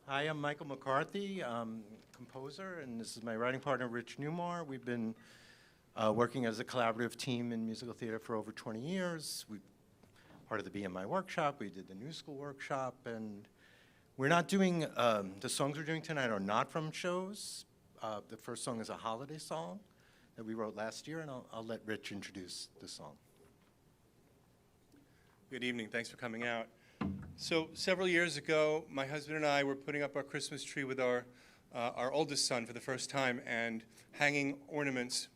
Hi, I'm Michael McCarthy, composer, and this is my writing partner, Rich Buley-Neumar. We've been working as a collaborative team in musical theater for over 20 years. We part of the BMI workshop, we did the New School workshop, and we're not doing, the songs we're doing tonight are not from shows. The first song is a holiday song that we wrote last year, and I'll let Rich introduce the song. Good evening, thanks for coming out. So several years ago, my husband and I were putting up our Christmas tree with our oldest son for the first time and hanging ornaments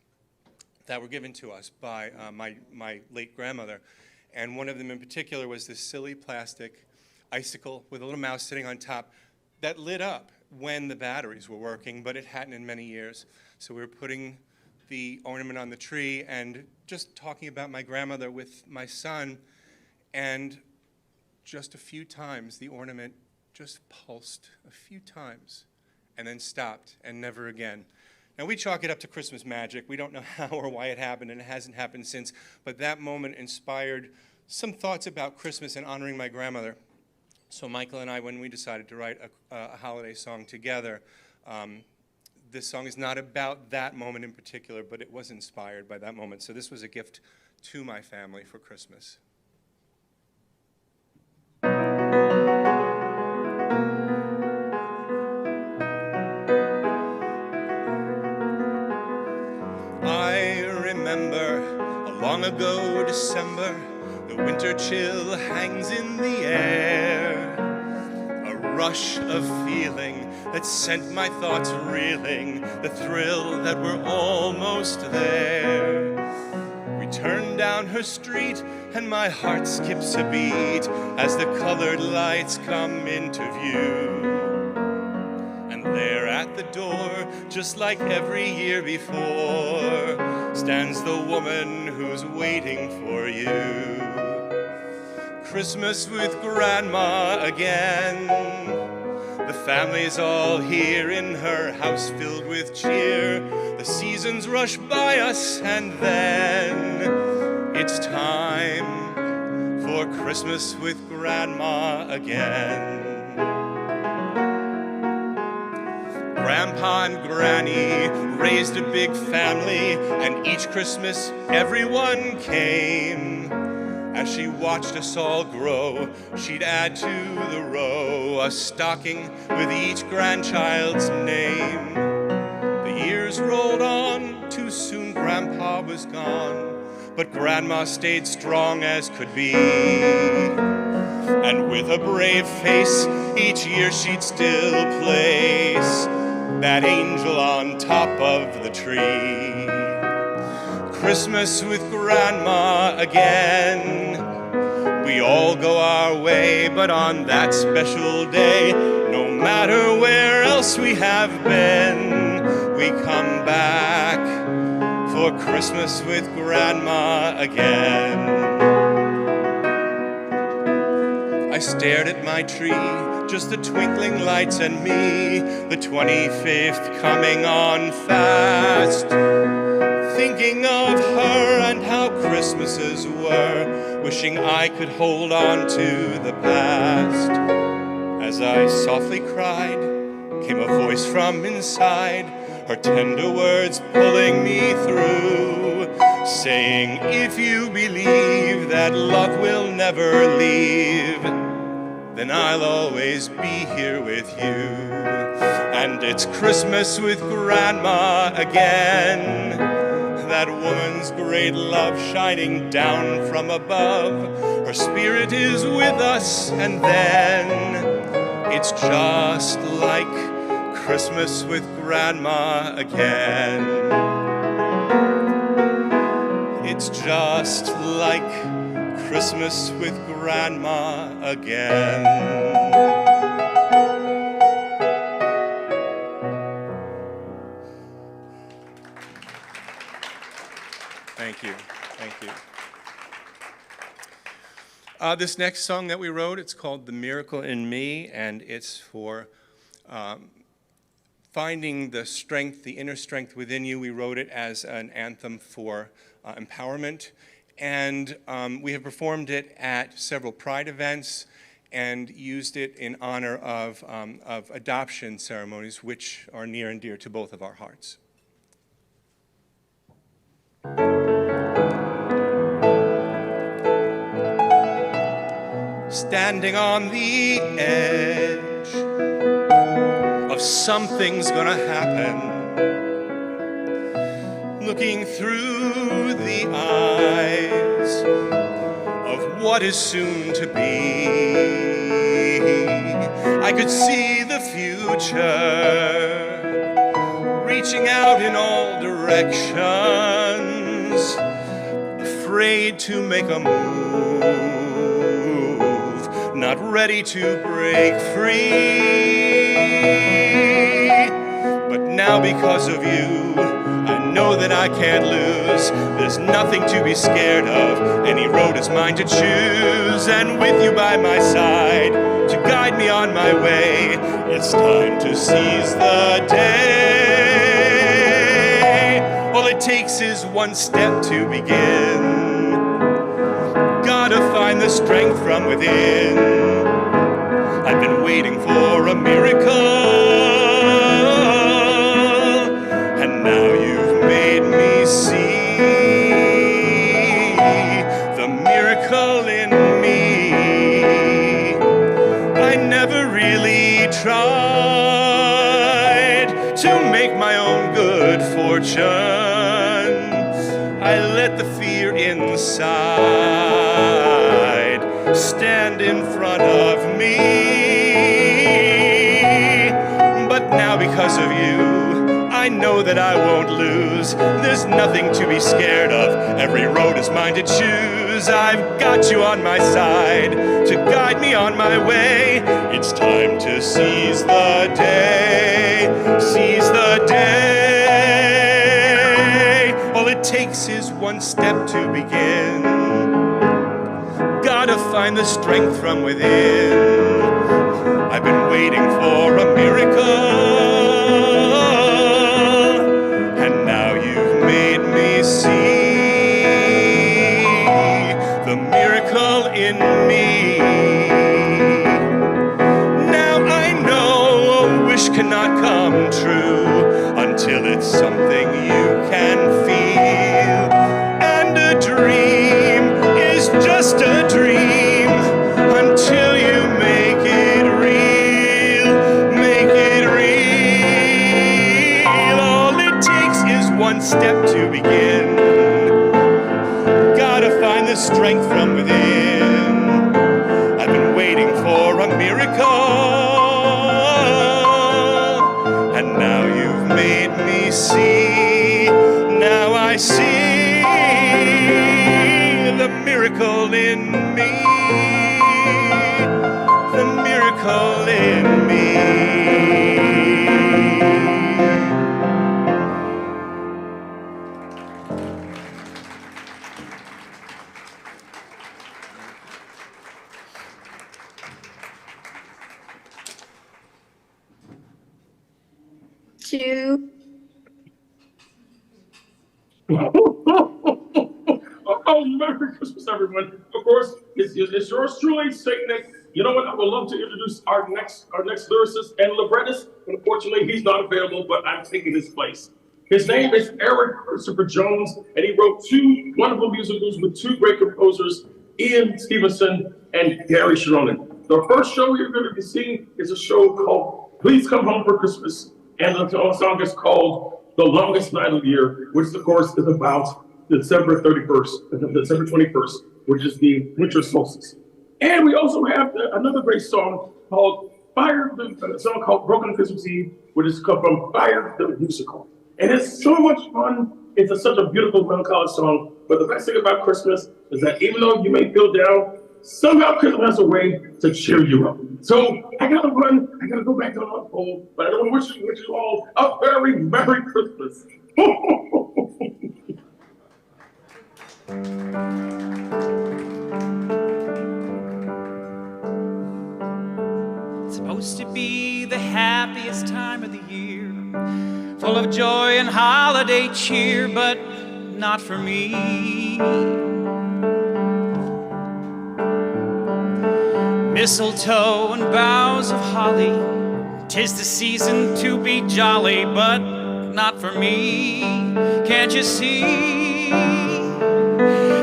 that were given to us by my late grandmother. And one of them in particular was this silly plastic icicle with a little mouse sitting on top that lit up when the batteries were working, but it hadn't in many years. So we were putting the ornament on the tree and just talking about my grandmother with my son, and just a few times the ornament just pulsed a few times and then stopped and never again. Now we chalk it up to Christmas magic. We don't know how or why it happened, and it hasn't happened since, but that moment inspired some thoughts about Christmas and honoring my grandmother. So Michael and I, when we decided to write a holiday song together, this song is not about that moment in particular, but it was inspired by that moment. So this was a gift to my family for Christmas. I remember a long ago December, the winter chill hangs in the air, a rush of feeling that sent my thoughts reeling, the thrill that we're almost there. We turn down her street and my heart skips a beat as the colored lights come into view. And there at the door, just like every year before, stands the woman who's waiting for you. Christmas with Grandma again. The family's all here in her house filled with cheer. The seasons rush by us and then it's time for Christmas with Grandma again. Grandpa and Granny raised a big family, and each Christmas everyone came. As she watched us all grow, she'd add to the row a stocking with each grandchild's name. The years rolled on, too soon Grandpa was gone, but Grandma stayed strong as could be. And with a brave face, each year she'd still place that angel on top of the tree. Christmas with Grandma again. We all go our way, but on that special day, no matter where else we have been, we come back for Christmas with Grandma again. I stared at my tree, just the twinkling lights and me, the 25th coming on fast. Thinking of her and how Christmases were, wishing I could hold on to the past. As I softly cried, came a voice from inside, her tender words pulling me through, saying, if you believe that love will never leave, then I'll always be here with you. And it's Christmas with Grandma again, that woman's great love shining down from above. Her spirit is with us, and then it's just like Christmas with Grandma again. It's just like Christmas with Grandma again. Thank you, thank you. This next song that we wrote, it's called The Miracle in Me, and it's for finding the strength, the inner strength within you. We wrote it as an anthem for empowerment, and we have performed it at several Pride events, and used it in honor of adoption ceremonies, which are near and dear to both of our hearts. Standing on the edge of something's gonna happen, looking through the eyes of what is soon to be. I could see the future reaching out in all directions, afraid to make a move, not ready to break free. But now because of you, I know that I can't lose. There's nothing to be scared of. Any road is mine to choose. And with you by my side to guide me on my way, it's time to seize the day. All it takes is one step to begin. Gotta find the strength from within. I've been waiting for a miracle, and now you've made me see the miracle in me. I never really tried to make my own good fortune. I let the fear inside stand in front of me. But now because of you, I know that I won't lose. There's nothing to be scared of. Every road is mine to choose. I've got you on my side to guide me on my way. It's time to seize the day. Seize the day. All it takes is one step to begin. Gotta find the strength from within. I've been waiting for a miracle, and now you've made me see the miracle in me. Now I know a wish cannot come true until it's something you can feel. And a dream is just a dream until you make it real. Make it real. All it takes is one step to begin. Gotta find the strength from within. I've been waiting for a miracle, and now you've made me see. Now I see the miracle in me. The miracle in me. Two. Oh, Merry Christmas, everyone. Of course, it's yours truly, Saint Nick. You know what? I would love to introduce our next lyricist and librettist, but unfortunately, he's not available, but I'm taking his place. His name is Eric Christopher Jones, and he wrote two wonderful musicals with two great composers, Ian Stevenson and Gary Sheronen. The first show you're going to be seeing is a show called Please Come Home for Christmas, and the song is called The Longest Night of the Year, which of course is about December 21st, which is the winter solstice. And we also have another great song called a song called Broken Christmas Eve, which is come from Fire the Musical. And it's so much fun. It's such a beautiful melancholy song. But the best thing about Christmas is that even though you may feel down, somehow Christmas has a way to cheer you up. So I gotta run. I gotta go back to the home. But I don't wish you all a very Merry Christmas. It's supposed to be the happiest time of the year, full of joy and holiday cheer, but not for me. mistletoe and boughs of holly. 'Tis the season to be jolly, but not for me, can't you see?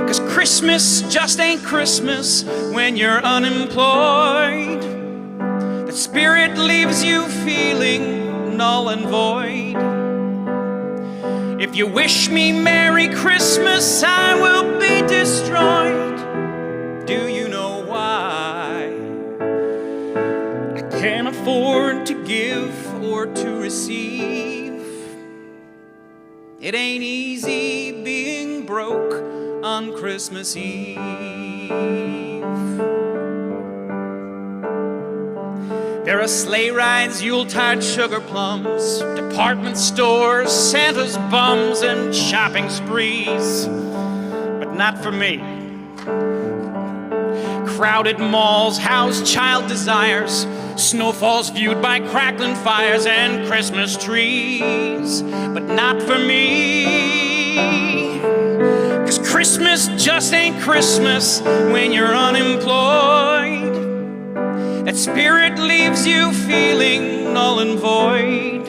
'Cause Christmas just ain't Christmas when you're unemployed. That spirit leaves you feeling null and void. If you wish me Merry Christmas, I will be destroyed. Do you know why? I can't afford to give or to receive. It ain't easy being broke on Christmas Eve. There are sleigh rides, Yuletide sugar plums, department stores, Santa's bums, and shopping sprees. But not for me. Crowded malls house child desires, snowfalls viewed by crackling fires, and Christmas trees. But not for me. 'Cause Christmas just ain't Christmas when you're unemployed. That spirit leaves you feeling null and void.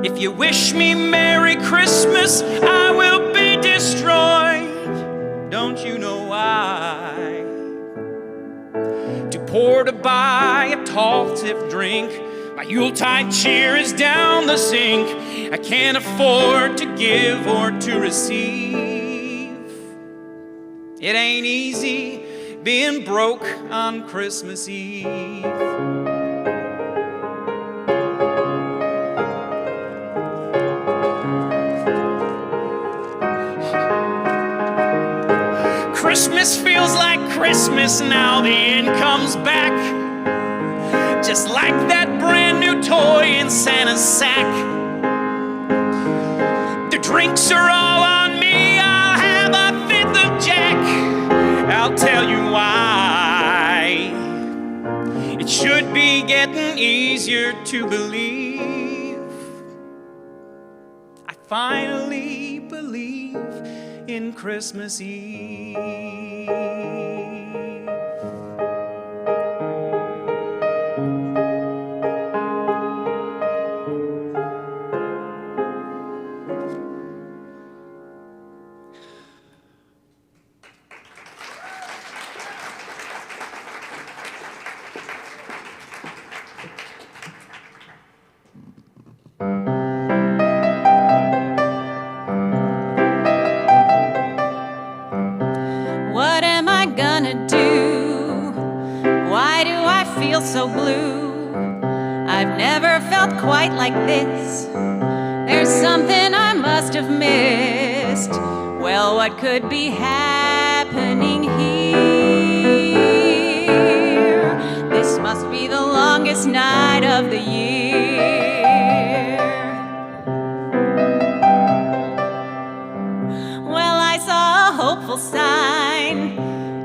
If you wish me Merry Christmas, I will be destroyed. Don't you know why? Too poor to buy a tall tip drink, my Yuletide cheer is down the sink. I can't afford to give or to receive. It ain't easy being broke on Christmas Eve. Christmas feels like Christmas now the income's back. Just like that brand new toy in Santa's sack. The drinks are all on me, I'll have a fifth of Jack. I'll tell you why. It should be getting easier to believe. I finally believe in Christmas Eve. So blue, I've never felt quite like this. There's something I must have missed. Well, what could be happening here? This must be the longest night of the year. Well, I saw a hopeful sign.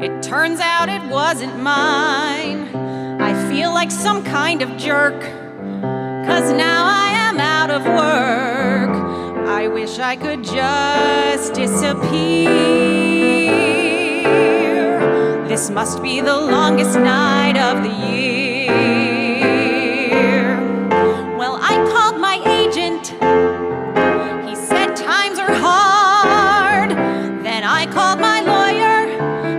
It turns out it wasn't mine. I feel like some kind of jerk, 'cause now I am out of work. I wish I could just disappear. This must be the longest night of the year. Well, I called my agent. He said times are hard. Then I called my lawyer,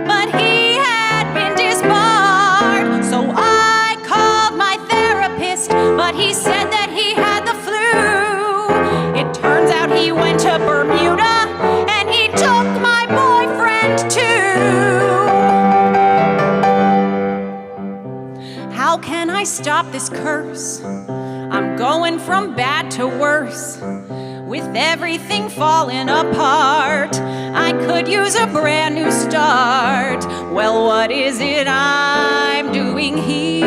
but he had been disbarred. So I called my therapist, but he said that he had the flu. It turns out he went to Bermuda, and he took my boyfriend too. How can I stop this curse? I'm going from bad to worse, with everything falling apart. I could use a brand new start. Well, what is it I'm doing here?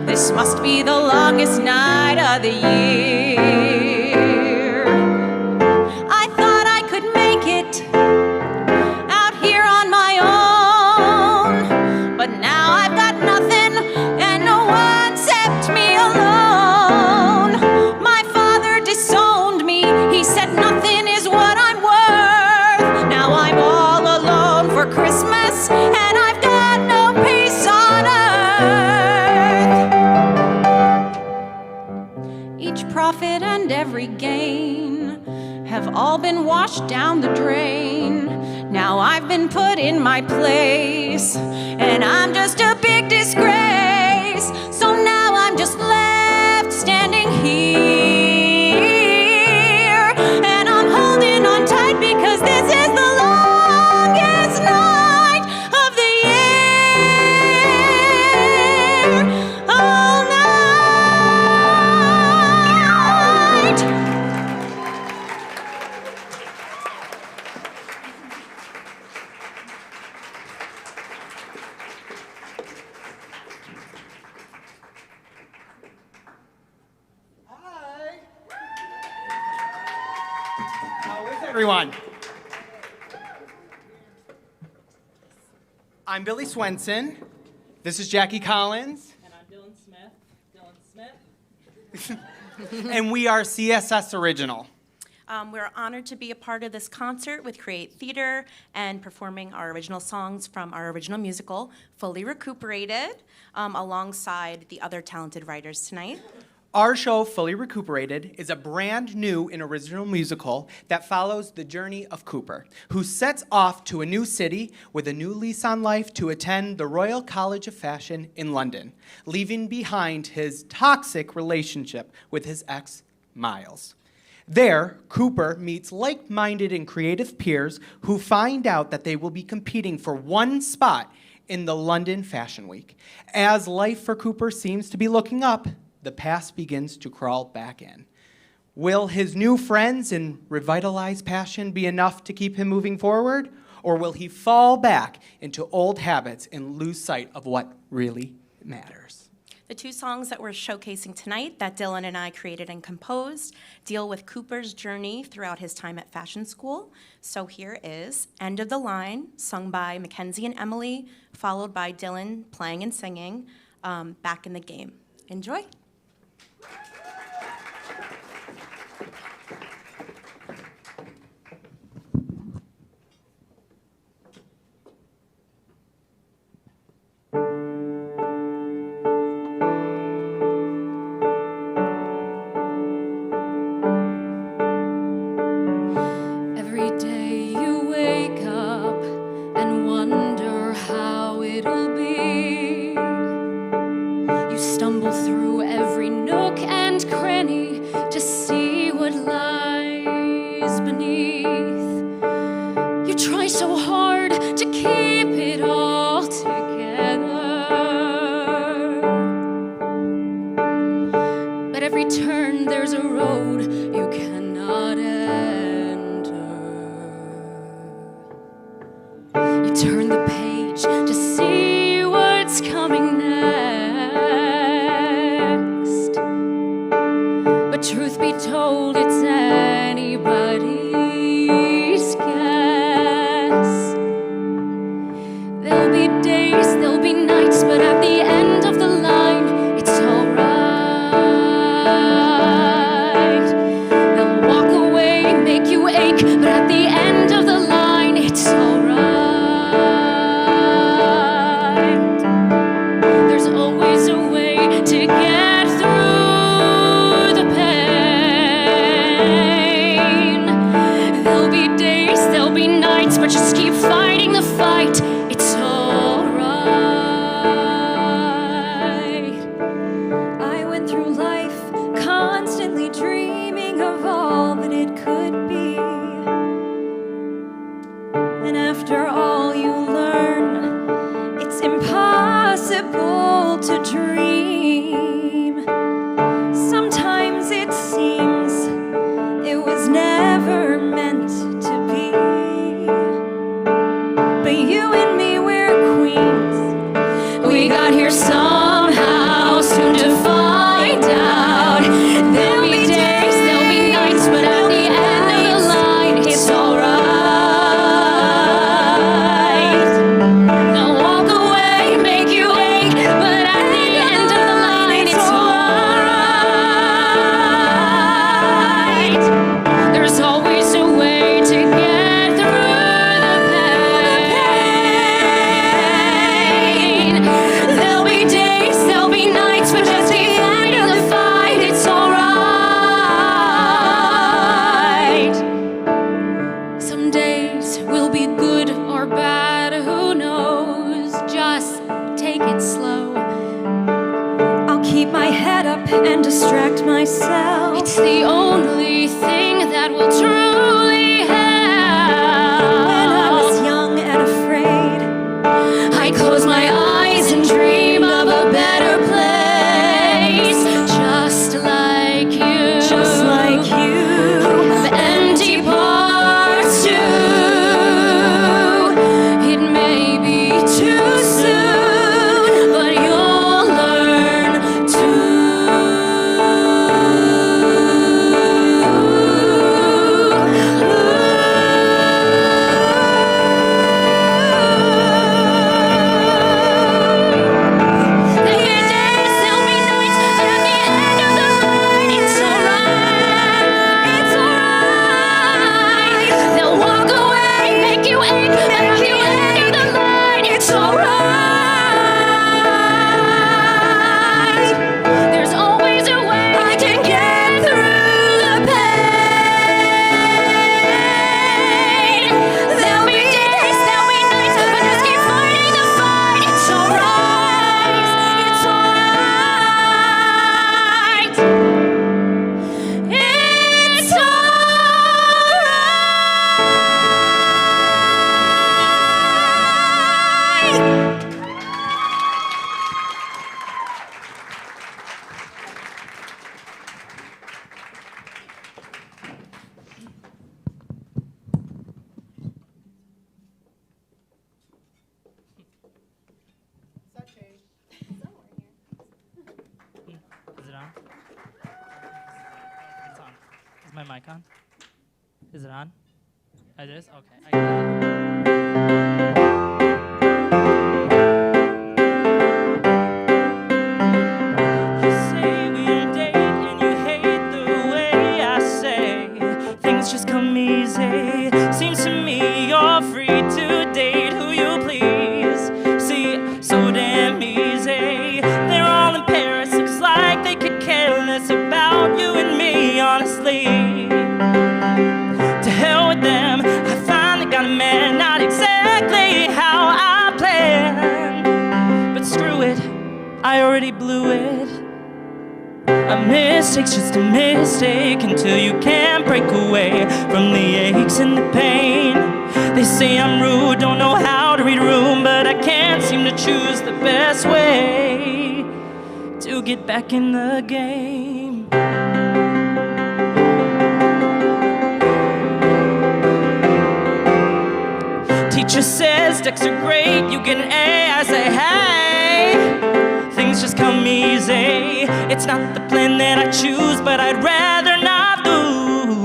This must be the longest night of the year. I thought I could make it out here on my own, but now I've got nothing and no one kept me alone. My father disowned me. He said nothing is what I'm worth. Now I'm all alone for Christmas, and every gain have all been washed down the drain. Now I've been put in my place, and I'm just a big disgrace. So now I'm just left standing here, and I'm holding on tight because this is the longest night of the year. All night. Everyone. I'm Billy Swenson. This is Jackie Collins. And I'm Dillan Smith. And we are CSS Original. We're honored to be a part of this concert with CreateTheater and performing our original songs from our original musical, Fully Recuperated, alongside the other talented writers tonight. Our show, Fully Recuperated, is a brand new and original musical that follows the journey of Cooper, who sets off to a new city with a new lease on life to attend the Royal College of Fashion in London, leaving behind his toxic relationship with his ex, Miles. There, Cooper meets like-minded and creative peers who find out that they will be competing for one spot in the London Fashion Week. As life for Cooper seems to be looking up, the past begins to crawl back in. Will his new friends and revitalized passion be enough to keep him moving forward? Or will he fall back into old habits and lose sight of what really matters? The two songs that we're showcasing tonight that Dillan and I created and composed deal with Cooper's journey throughout his time at fashion school. So here is End of the Line, sung by McKenzie and Emily, followed by Dillan playing and singing Back in the Game. Enjoy. Every day you wake up and wonder how it'll be. You stumble through every nook and cranny to see what lies beneath. You try so hard to keep it all together, but every turn there's a road you cannot enter. You turn the page to see what's coming next, but truth be told, it's anybody's guess. There'll be days, there'll be nights, but at the end of the line, it's alright. They'll walk away, make you ache, but at the end of the line, it's alright. There's always a way to get through the pain. There'll be days, there'll be nights, but just keep fighting the fight. It's alright. I went through life constantly dreaming of all that it could be. And after all you learn, it's impossible to dream. Sometimes it seems it was never meant to be. But you and me, we're queens. We got here somehow, soon to find out. There'll be days, there'll be nights, but at the end of the line, it's alright. They'll walk away, make you ache, but at the end of the line, it's alright. There's always a way to get through the pain. There'll be days, and distract myself. It's the only thing that will truly help. When I was young and afraid, I close my eyes and dream of a better place, just like you. just like you. The empty parts too. It may be too soon, but you'll learn There'll be days, there'll be nights, but at the end of the line, it's alright, it's alright. They'll walk away, make you ache, but at the end of the line, it's alright. There's always a way I can get through the pain. There'll be days, there'll be nights, but just keep fighting the fight. It's alright, it's alright. It's alright. Is it on? It's on. Is my mic on? Is it on? It is? Okay. I got it. You say we don't date and you hate the way I say things just come easy. Seems to me you're free to date who you please. See, so damn easy. They're all in Paris. Looks like they could care less about you and me, honestly. To hell with them. I finally got a man, not exactly how I planned. But screw it, I already blew it. A mistake's just a mistake until you can't break away from the aches and the pain. They say I'm rude, don't know how to read a room, but I can't seem to choose the best way to get back in the game. Teacher says decks are great, you get an A. I say, hey, things just come easy. It's not the plan that I choose, but I'd rather not lose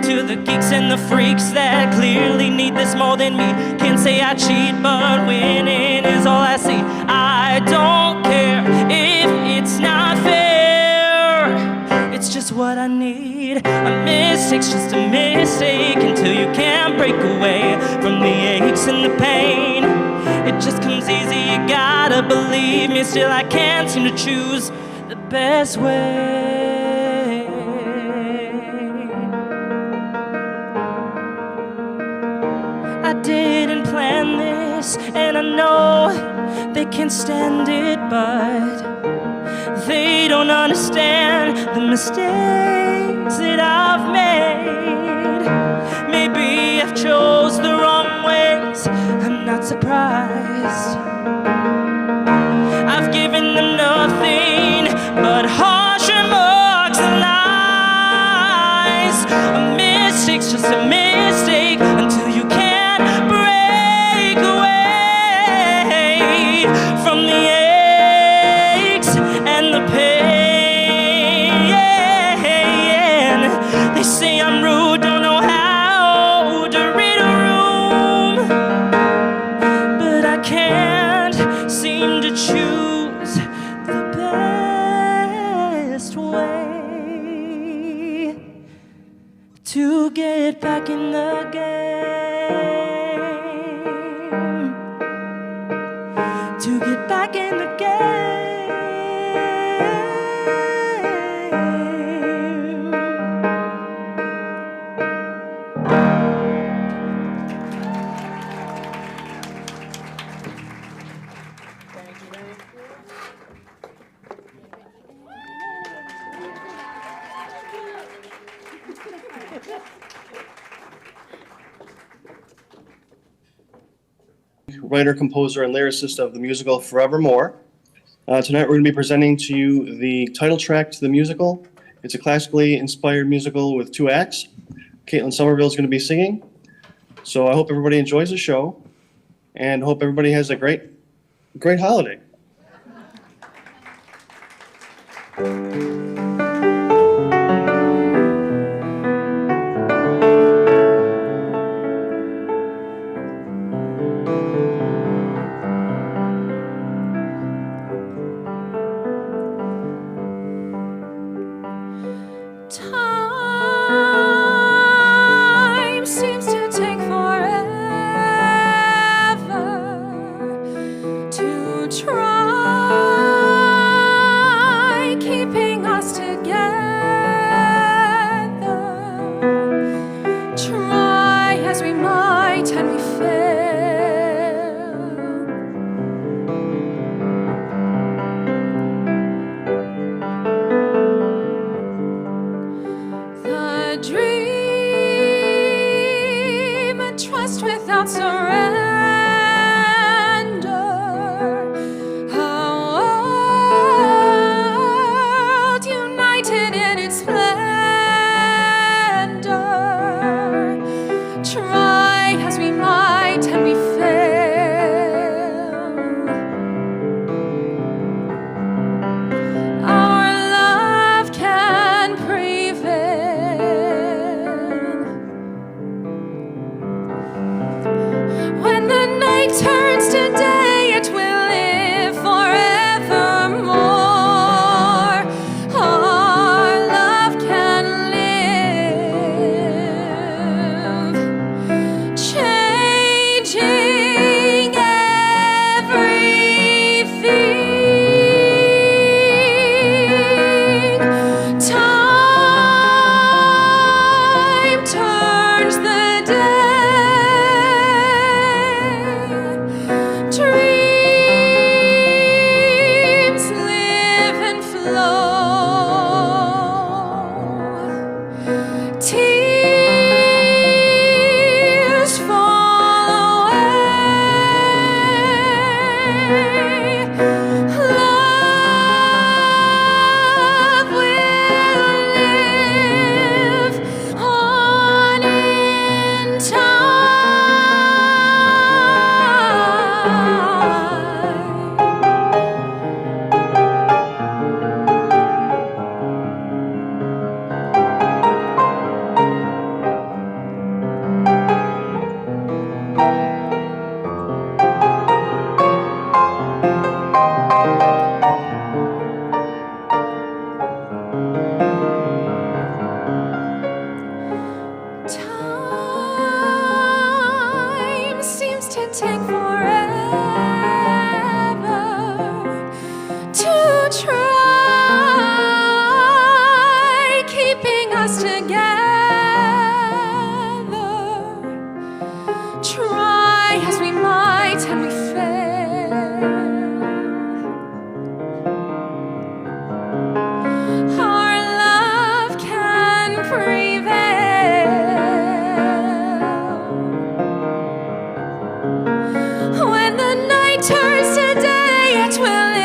to the geeks and the freaks that clearly need this more than me. Can't say I cheat, but winning is all I see. I don't care if it's not fair. It's just what I need. A mistake's just a mistake until you can't break away from the aches and the pain. It just comes easy, you gotta believe me. Still I can't seem to choose the best way. I didn't plan this, and I know they can't stand it, but they don't understand the mistakes that I've made. Maybe I've chose the wrong ways, I'm not surprised. I've given them nothing but harsh remarks and lies. A mistake's just a mistake until you can't break away from the aches and the pain. They say I'm rude, don't know how to read a room, but I can't seem to choose the best way to get back in the game. To get back in the game. writer, composer, and lyricist of the musical Forevermore. Tonight we're going to be presenting to you the title track to the musical. It's a classically inspired musical with 2 acts. Caitlin Somerville is going to be singing. So I hope everybody enjoys the show, and hope everybody has a great holiday. Time seems to take forever to try keeping us together. Try as we might and we fail. The dream and trust without surrender. A world united in its splendor. Try as we might and we fail. Our love can prevail. When the night turns to day, it will live forevermore. Our love can live, changing everything. Time turns the dreams live and flow. Tears fall away. Love will live on in time seems to take forever to try keeping us together. Try as we might and we fail. Our love can prevail. When the night turns to day, it will live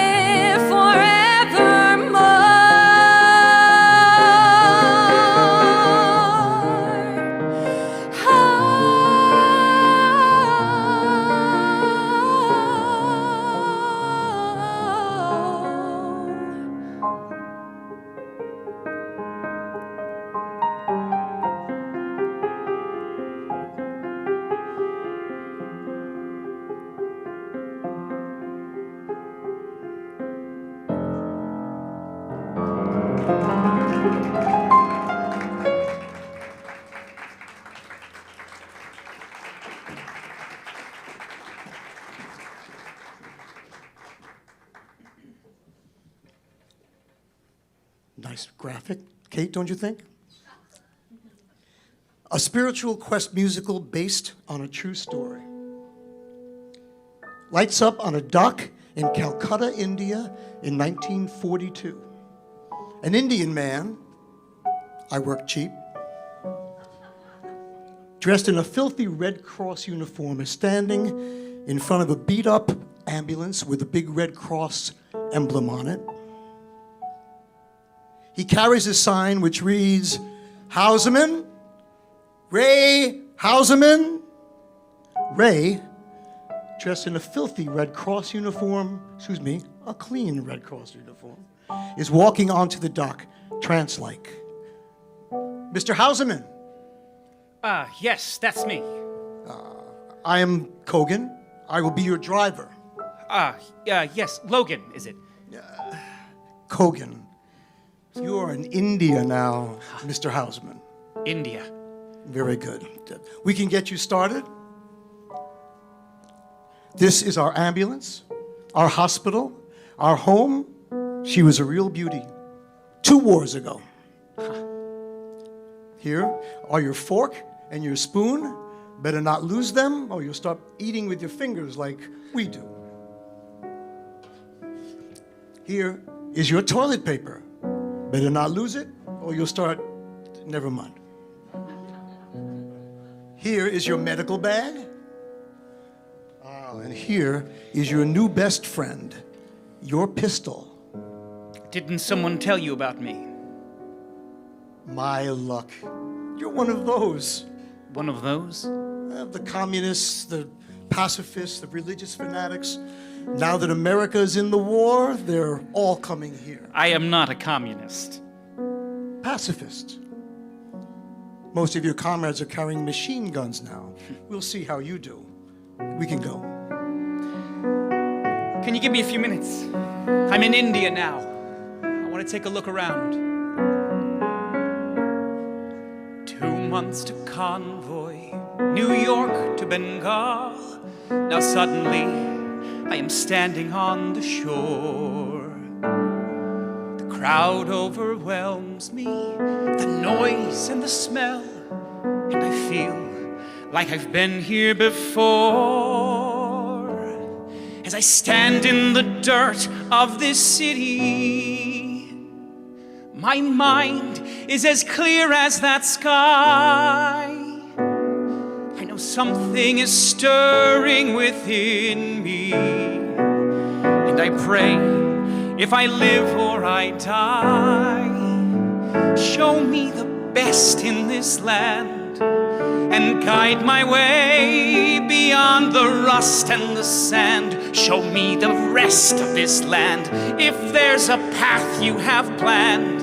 Nice graphic, Kate, don't you think? A spiritual quest musical based on a true story. Lights up on a dock in Calcutta, India in 1942. An Indian man, I work cheap, dressed in a filthy Red Cross uniform, is standing in front of a beat-up ambulance with a big Red Cross emblem on it. He carries a sign which reads, Houseman, Ray Houseman. Ray, dressed in a filthy Red Cross uniform, a clean Red Cross uniform, is walking onto the dock, trance-like. Mr. Houseman. Yes, that's me. I am Kogan. I will be your driver. Yes, Logan, is it? Kogan. You are in India now, Mr. Houseman. India. Very good. We can get you started. This is our ambulance, our hospital, our home. She was a real beauty 2 wars ago. Here are your fork and your spoon. Better not lose them or you'll start eating with your fingers like we do. Here is your toilet paper. Better not lose it or you'll start, never mind. Here is your medical bag. And here is your new best friend, your pistol. Didn't someone tell you about me? My luck. You're one of those. One of those? The communists, the pacifists, the religious fanatics. Now that America is in the war, they're all coming here. I am not a communist. Pacifist. Most of your comrades are carrying machine guns now. We'll see how you do. We can go. Can you give me a few minutes? I'm in India now. I want to take a look around. 2 months to convoy, New York to Bengal. Now suddenly, I am standing on the shore. The crowd overwhelms me, the noise and the smell, and I feel like I've been here before. As I stand in the dirt of this city, my mind is as clear as that sky. I know something is stirring within me, and I pray if I live or I die, show me the best in this land and guide my way beyond the rust and the sand. Show me the rest of this land. If there's a path you have planned,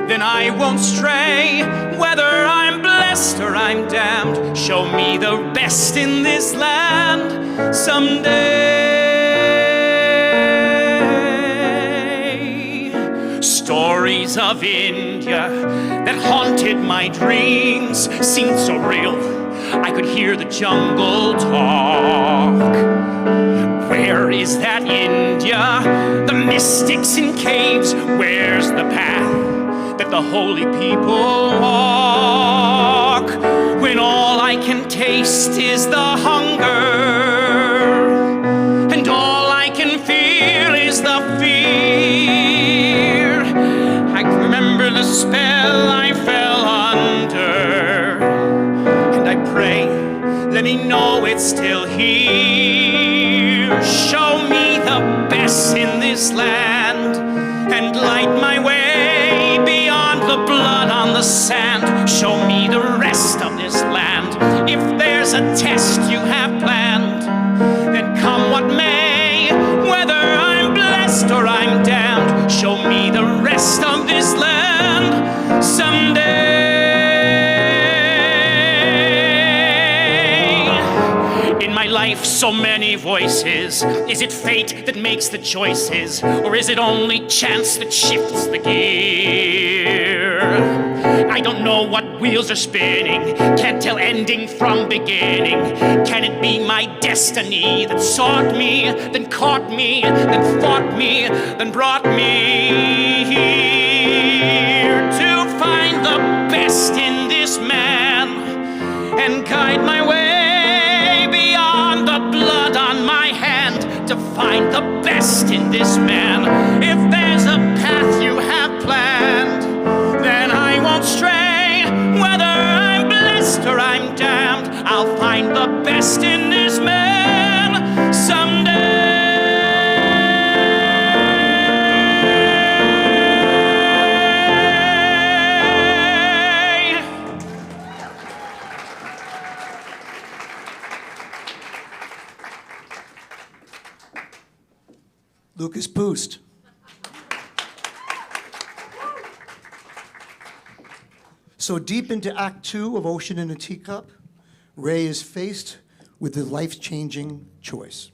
then I won't stray, whether I'm blessed or I'm damned. Show me the best in this land someday. Stories of India that haunted my dreams seemed so real, I could hear the jungle talk. Where is that India? The mystics in caves. Where's the path that the holy people walk? When all I can taste is the hunger, and all I can feel is the fear. I remember the spell I fell under, and I pray, let me know it's still here. Show me the best in this land and light my way beyond the blood on the sand. Show me the rest of this land. If there's a test you have planned, then come what may, whether I'm blessed or I'm damned. Show me the rest of this land someday. In my life, so many voices. Is it fate that makes the choices, or is it only chance that shifts the gear? I don't know what wheels are spinning, can't tell ending from beginning. Can it be my destiny that sought me, then caught me, then fought me, then brought me here to find the best in this man and guide my way beyond the blood on my hand, to find the best in this man. If there's a path you have planned, then I won't stray, whether I'm blessed or I'm damned. I'll find the best in this man Lukas Poost. So deep into Act 2 of Ocean in a Teacup, Ray is faced with the life-changing choice.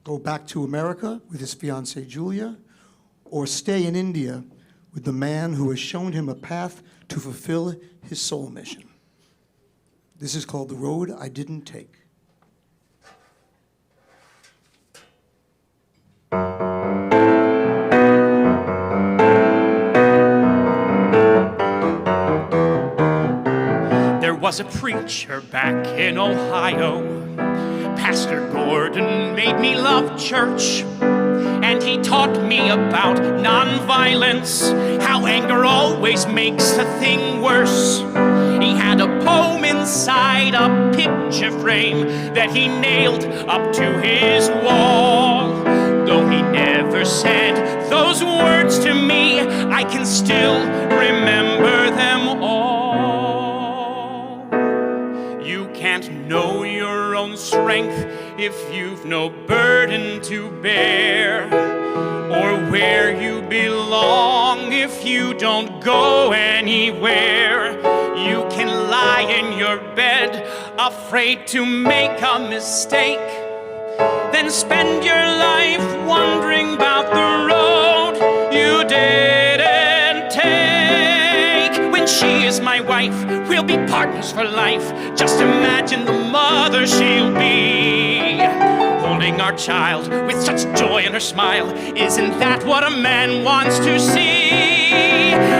Go back to America with his fiancée Julia, or stay in India with the man who has shown him a path to fulfill his soul mission. This is called The Road I Didn't Take. There was a preacher back in Ohio. Pastor Gordon made me love church. And he taught me about nonviolence, how anger always makes a thing worse. He had a poem inside a picture frame that he nailed up to his wall. Though he never said those words to me, I can still remember them all. You can't know your own strength if you've no burden to bear, or where you belong if you don't go anywhere. You can lie in your bed, afraid to make a mistake, then spend your life wondering about the road you didn't take. When she is my wife, we'll be partners for life. Just imagine the mother she'll be, holding our child with such joy in her smile. Isn't that what a man wants to see?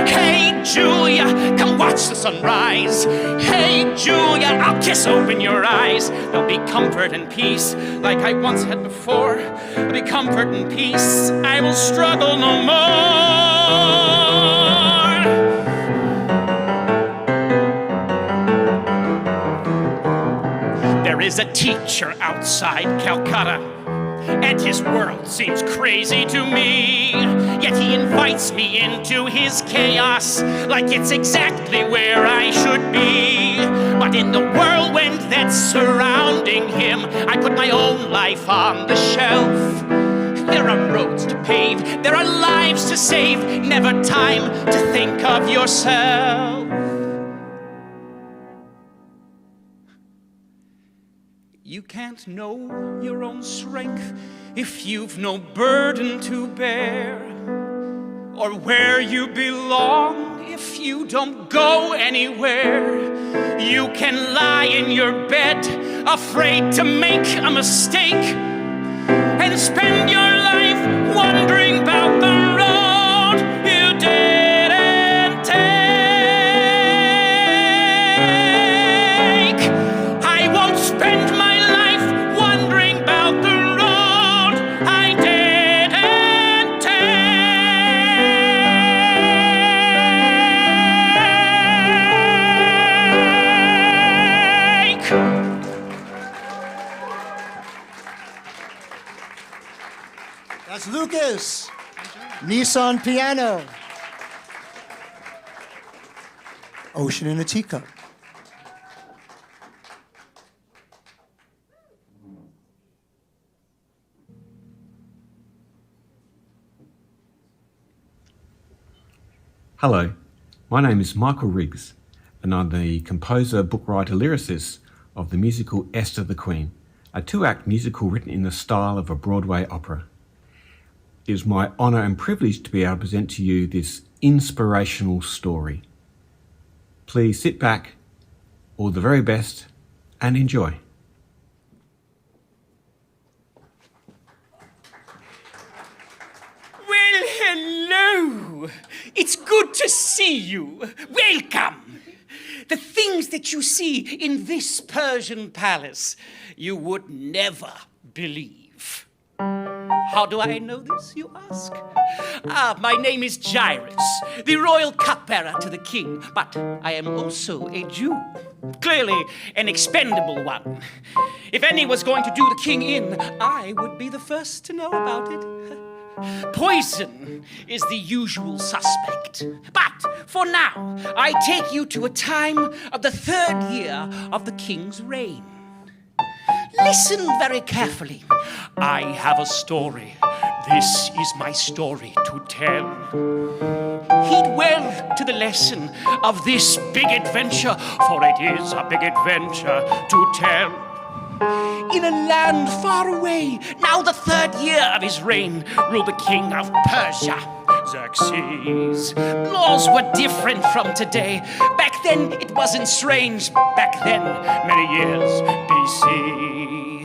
Hey Julia, come watch the sunrise. Hey Julia, I'll kiss open your eyes. There'll be comfort and peace, like I once had before. There'll be comfort and peace, I will struggle no more. There is a teacher outside Calcutta, and his world seems crazy to me. Yet he invites me into his chaos, like it's exactly where I should be. But in the whirlwind that's surrounding him, I put my own life on the shelf. There are roads to pave, there are lives to save, never time to think of yourself. You can't know your own strength if you've no burden to bear, or where you belong if you don't go anywhere. You can lie in your bed, afraid to make a mistake, and spend your life wondering about the road you didn't take. I won't spend my Lukas, Nissa on piano. Ocean in a Teacup. Hello, my name is Michael Riggs, and I'm the composer, bookwriter, lyricist of the musical Esther the Queen, a two-act musical written in the style of a Broadway opera. It is my honour and privilege to be able to present to you this inspirational story. Please sit back, all the very best, and enjoy. Well, hello. It's good to see you. Welcome. The things that you see in this Persian palace, you would never believe. How do I know this, you ask? My name is Jairus, the royal cupbearer to the king, but I am also a Jew, clearly an expendable one. If any was going to do the king in, I would be the first to know about it. Poison is the usual suspect, but for now, I take you to a time of the 3rd year of the king's reign. Listen very carefully. I have a story This is my story to tell. Heed well to the lesson of this big adventure, for it is a big adventure to tell. In a land far away, now the 3rd year of his reign, ruled the king of Persia, Xerxes. Laws were different from today. Back then it wasn't strange. Back then, many years BC.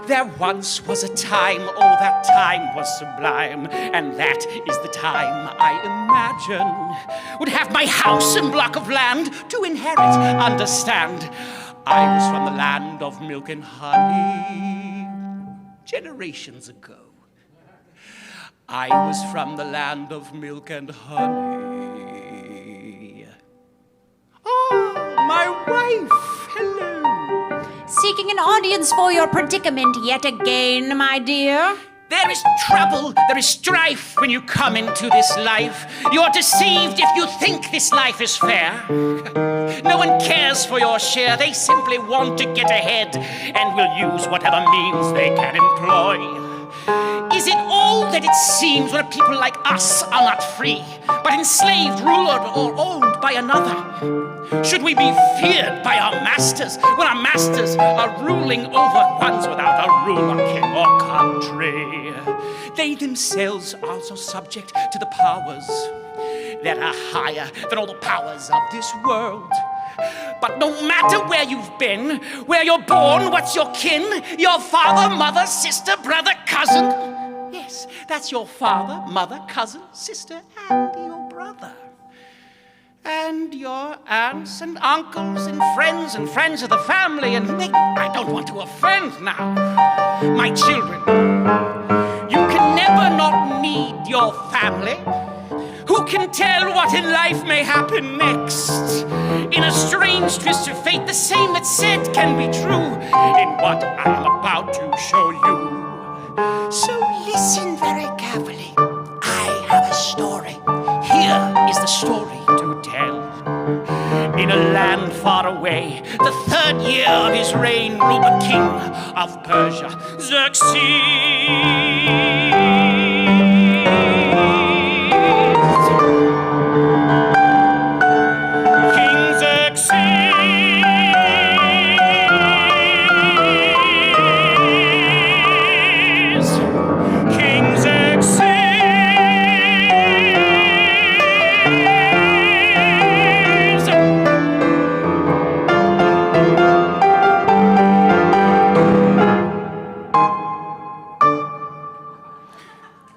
There once was a time, oh that time was sublime, and that is the time I imagine would have my house and block of land to inherit, understand. I was from the land of milk and honey generations ago. I was from the land of milk and honey. Oh, my wife, hello. Seeking an audience for your predicament yet again, my dear. There is trouble, there is strife when you come into this life. You're deceived if you think this life is fair. No one cares for your share, they simply want to get ahead and will use whatever means they can employ. Is it all that it seems when people like us are not free, but enslaved, ruled, or owned by another? Should we be feared by our masters when our masters are ruling over ones without a ruler, king, or country? They themselves are also subject to the powers that are higher than all the powers of this world. But no matter where you've been, where you're born, what's your kin, your father, mother, sister, brother, cousin. Yes, that's your father, mother, cousin, sister, and your brother. And your aunts and uncles and friends of the family, and I don't want to offend now. My children, you can never not need your family. Who can tell what in life may happen next? In a strange twist of fate, the same that's said can be true in what I'm about to show you. So listen very carefully. I have a story. Here is the story to tell. In a land far away, the 3rd year of his reign, ruled the king of Persia, Xerxes.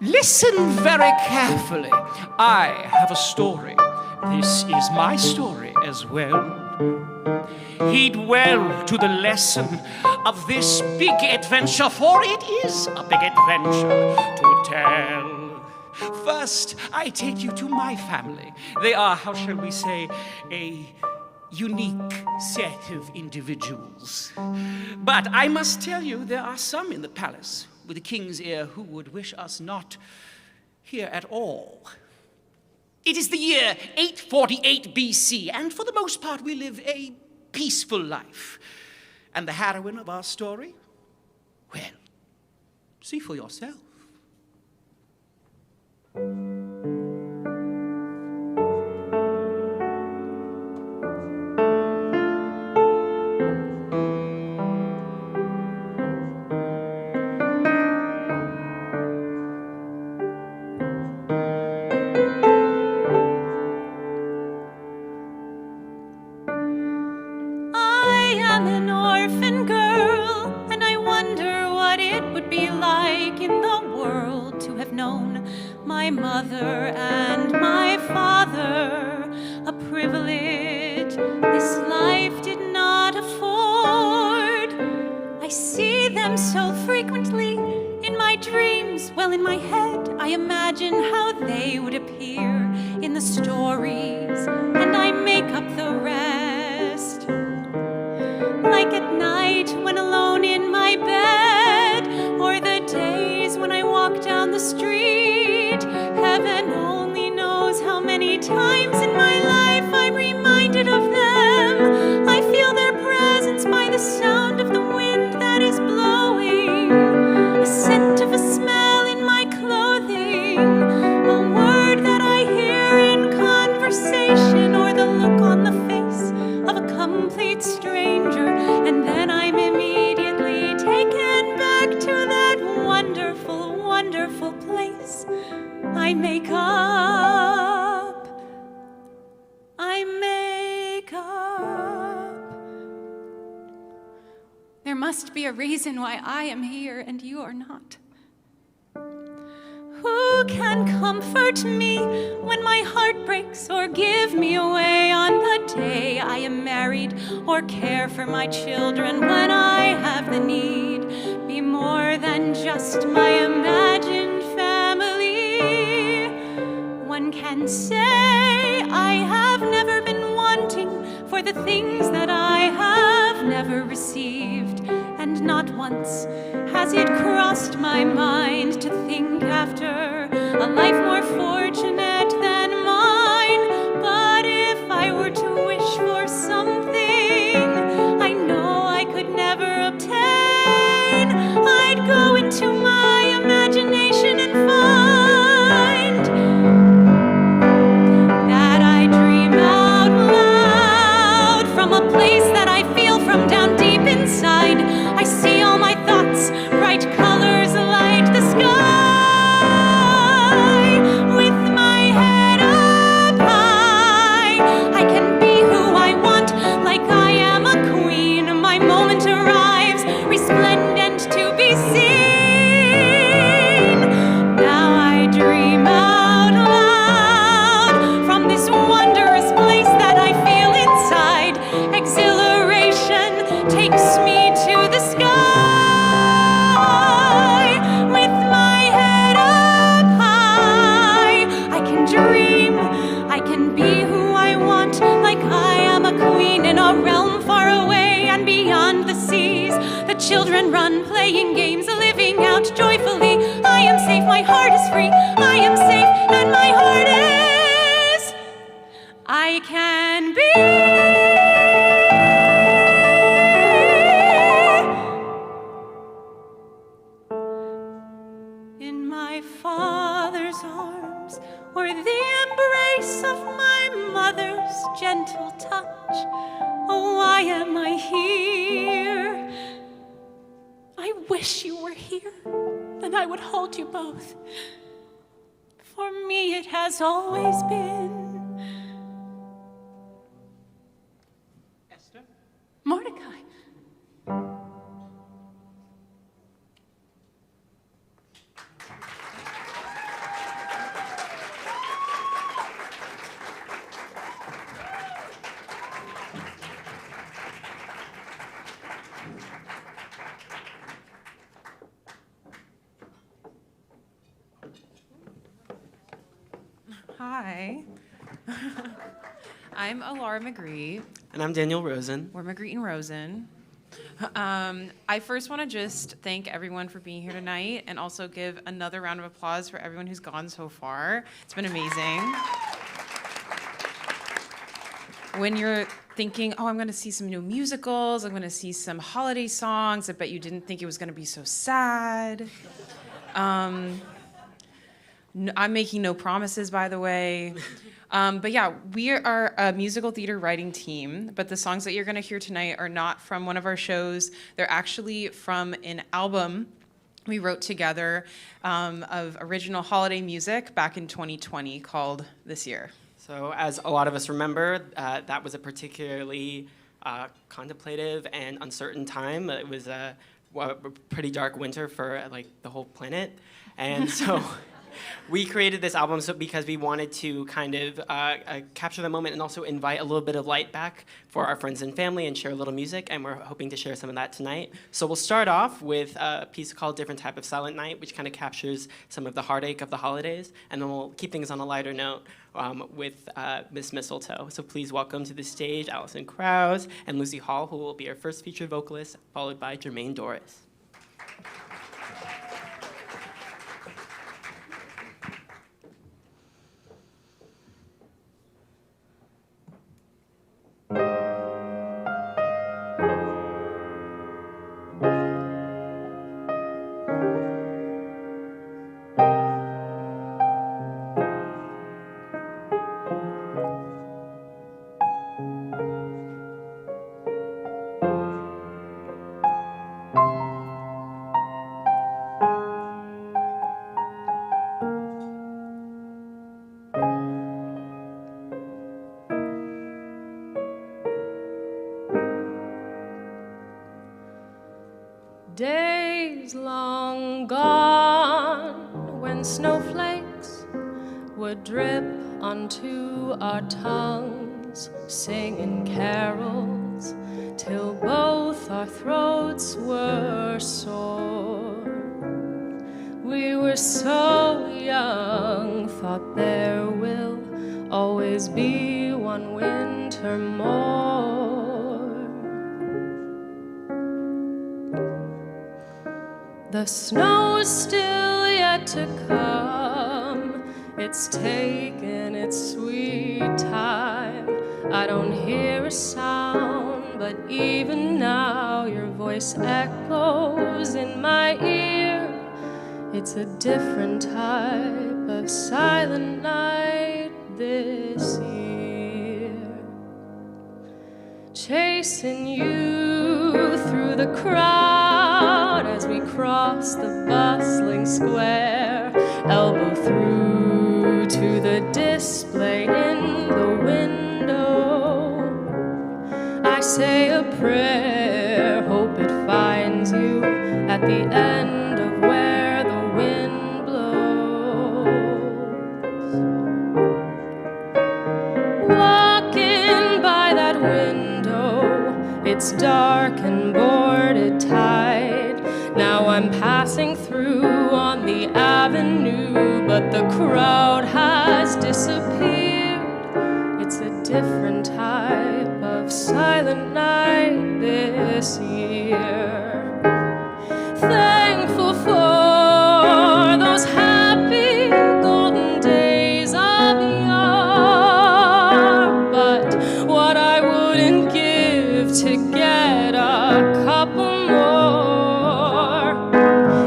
Listen very carefully. I have a story. This is my story as well. Heed well to the lesson of this big adventure, for it is a big adventure to tell. First, I take you to my family. They are, how shall we say, a unique set of individuals. But I must tell you, there are some in the palace with the king's ear who would wish us not here at all. It is the year 848 BC, and for the most part we live a peaceful life. And the heroine of our story? Well, see for yourself. My mother and my father, a privilege this life did not afford. I see them so frequently in my dreams. Well, in my head, I imagine how they would appear in the stories, and I make up the rest. Like at night when alone in my bed, or the days when I walk down the street. Heaven only knows how many times in my life I'm reminded of them. I feel their presence by the sound of the wind that is blowing, a scent of a smell in my clothes. wonderful place. I make up. There must be a reason why I am here and you are not. Who can comfort me when my heart breaks, or give me away on the day I am married, or care for my children when I have the need? Be more than just my imagined family. One can say I have never been wanting for the things that I have never received, and not once has it crossed my mind to think after a life more fortunate than mine. But if I were to wish for something I know I could never obtain, I'd go into my imagination and find that I dream out loud from a place that I feel from down deep inside. I see all my thoughts, bright colors light the sky. With my head up high, I can be who I want, like I am a queen. My moment arrives, resplendent to be seen. Now I dream out loud from this wondrous place that I feel inside. Exhilaration takes me to the sky. With my head up high, I can dream, I can be who I want, like I am a queen in a realm far away and beyond the seas. The children run, playing games, living out joyfully. I am safe, my heart is free. I am safe, and my heart is. I can be. In my father's arms, or the embrace of my mother's gentle touch. Oh, why am I here? I wish you were here, then I would hold you both. For me it has always been Esther? Mordecai. Hi. I'm Alara McGree. And I'm Daniel Rosen. We're McGree and Rosen. I first want to just thank everyone for being here tonight, and also give another round of applause for everyone who's gone so far. It's been amazing. When you're thinking, oh, I'm going to see some new musicals, I'm going to see some holiday songs, I bet you didn't think it was going to be so sad. I'm making no promises, by the way. But yeah, we are a musical theater writing team, but the songs that you're gonna hear tonight are not from one of our shows. They're actually from an album we wrote together of original holiday music back in 2020 called This Year. So as a lot of us remember, that was a particularly contemplative and uncertain time. It was a pretty dark winter for like the whole planet. And so we created this album because we wanted to kind of capture the moment and also invite a little bit of light back for our friends and family and share a little music, and we're hoping to share some of that tonight. So we'll start off with a piece called Different Type of Silent Night, which kind of captures some of the heartache of the holidays, and then we'll keep things on a lighter note with Miss Mistletoe. So please welcome to the stage Allison Krause and Lucy Hall, who will be our first featured vocalist, followed by Jermaine Doris. and snowflakes would drip onto our tongues, singing carols till both our throats were sore. We were so young, thought there will always be one winter more. The snow's still yet to come, it's taken its sweet time. I don't hear a sound, but even now your voice echoes in my ear. It's a different type of silent night this year. Chasing you through the crowd as we cross the bustling square, elbow through to the display in the window. I say a prayer, hope it finds you at the end of where the wind blows. Walking by that window, it's dark and boarded tight. Now I'm passing through on the avenue, but the crowd has disappeared. It's a different type of silent night this year. Thankful for those happy golden days of yore, but what I wouldn't give to get a couple more.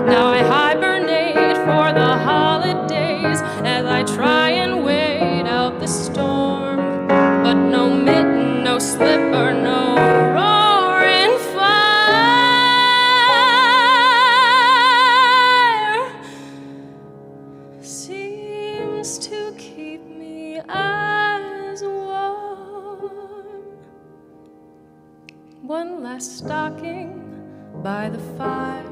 Now I hibernate for the holidays as I try and wait out the storm, but no mitten, no slipper, no roaring fire seems to keep me as warm. One less stocking by the fire,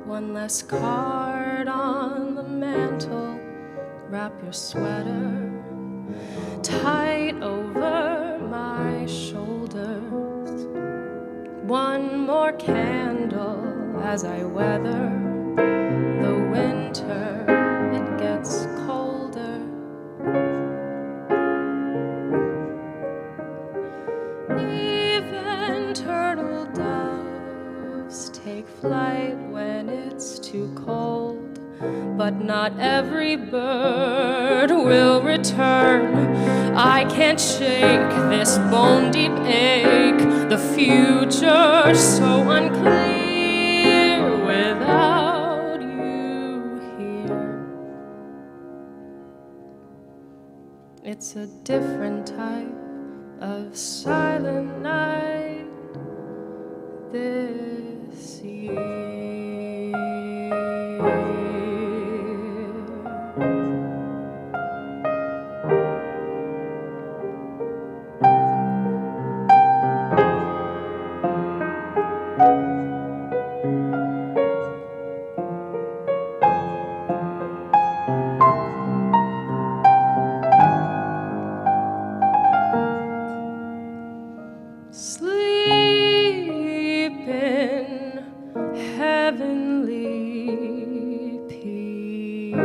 one less card on the mantle. Wrap your sweater tight over my shoulders. One more candle as I weather the winter. It gets colder. Even turtle doves take flight when it's too cold, but not every bird will return. I can't shake this bone-deep ache, the future's so unclear without you here. It's a different type of silent night this year. Sleep in heavenly peace.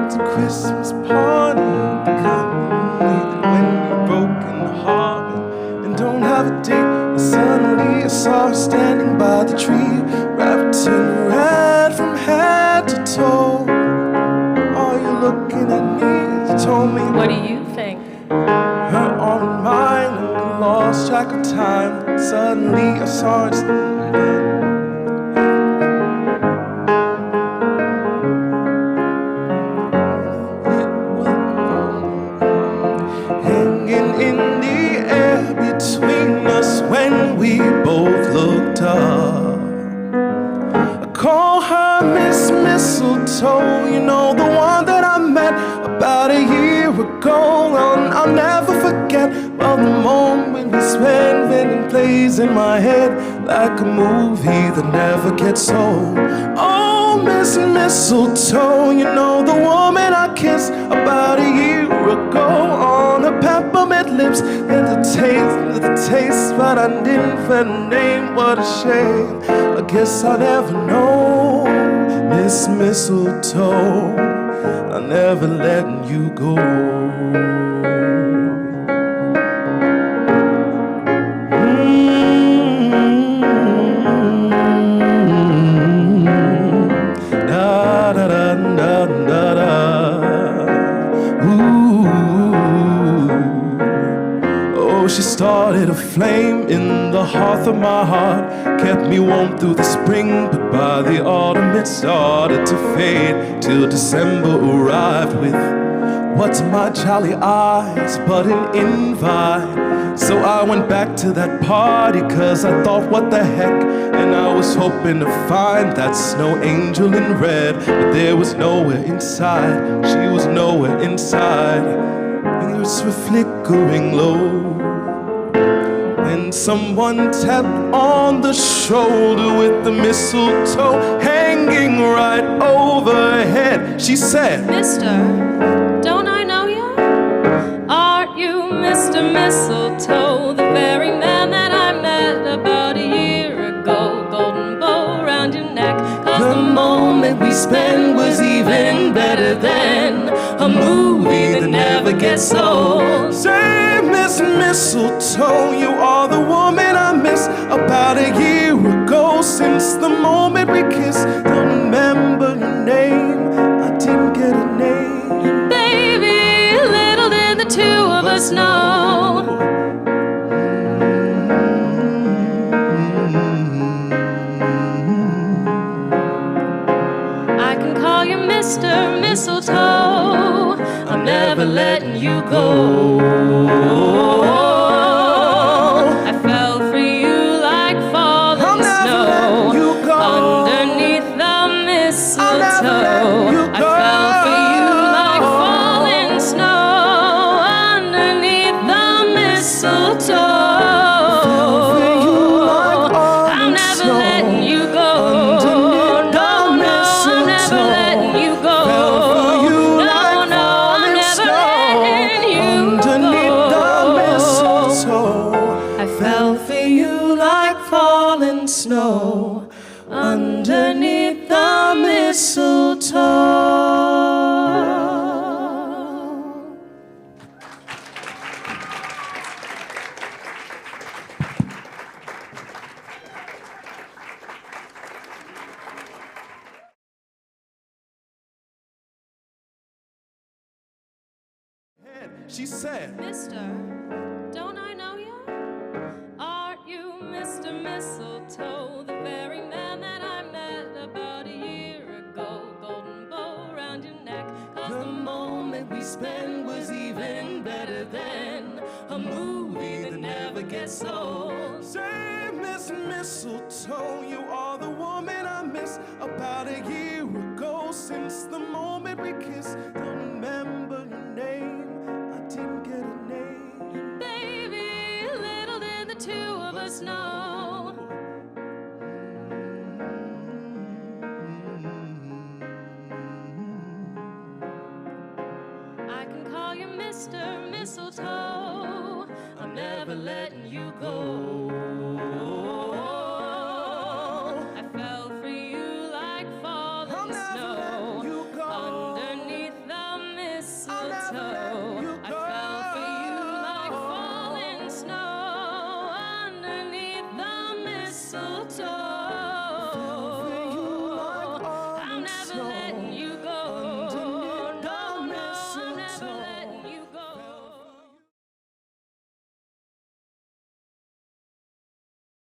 It's a Christmas party, when you're broken hearted and don't have a date. And suddenly I saw her standing by the tree, wrapped in red from head to toe. Are you looking at me? You told me. What do you think? Her arm in mine, and we lost track of time. Suddenly I saw her standing. In the air between us when we both looked up. A call her Miss Mistletoe. You know, the one that I met about a year ago. And I'll never forget, well, the moment we spent when it plays in my head like a movie that never gets old. Oh, Miss Mistletoe, you know, the woman I kissed about a year ago on her peppermint lips. And the taste, but I didn't fit a name. What a shame. I guess I'll never know, Miss Mistletoe. I'm never letting you go. Da da da da da da. Ooh. Oh, she started a flame in the hearth of my heart, kept me warm through the spring, but by the autumn it started to fade, till December arrived with what to my jolly eyes but an invite. So I went back to that party, cause I thought, what the heck, and I was hoping to find that snow angel in red, but there was nowhere inside, she was nowhere inside. Fingers were flickering low, and someone tapped on the shoulder with the mistletoe hanging right overhead. She said, Mister, don't I know you? Aren't you Mr. Mistletoe, the very man that I met about a year ago? Golden bow around your neck, cause the moment we spent was even better than a movie that never gets old. Say, Miss Mistletoe, you are the woman I miss about a year ago. Since the moment we kissed, don't remember your name, I didn't get a name. Baby, little did the two of us know. I can call you Mr. Mistletoe, I'm never letting you go. I fell for you like falling snow underneath the mistletoe. I fell for you like falling snow underneath the mistletoe. I'm never letting you go. No, no, I'm never letting you go. No, no, I'm never letting you go. I fell for you like falling snow underneath the mistletoe. She said, Mister, don't I know you? Aren't you Mr. Mistletoe, the very man that I met about a year ago? Golden bow around your neck, cause the moment we spent was even better than a movie that never gets old. say, Miss Mistletoe, you are the woman I miss about a year ago. Since the moment we kissed, don't remember your name, I didn't get a name. Baby, little did the two of us know. I can call you Mr. Mistletoe, I'm never letting you go.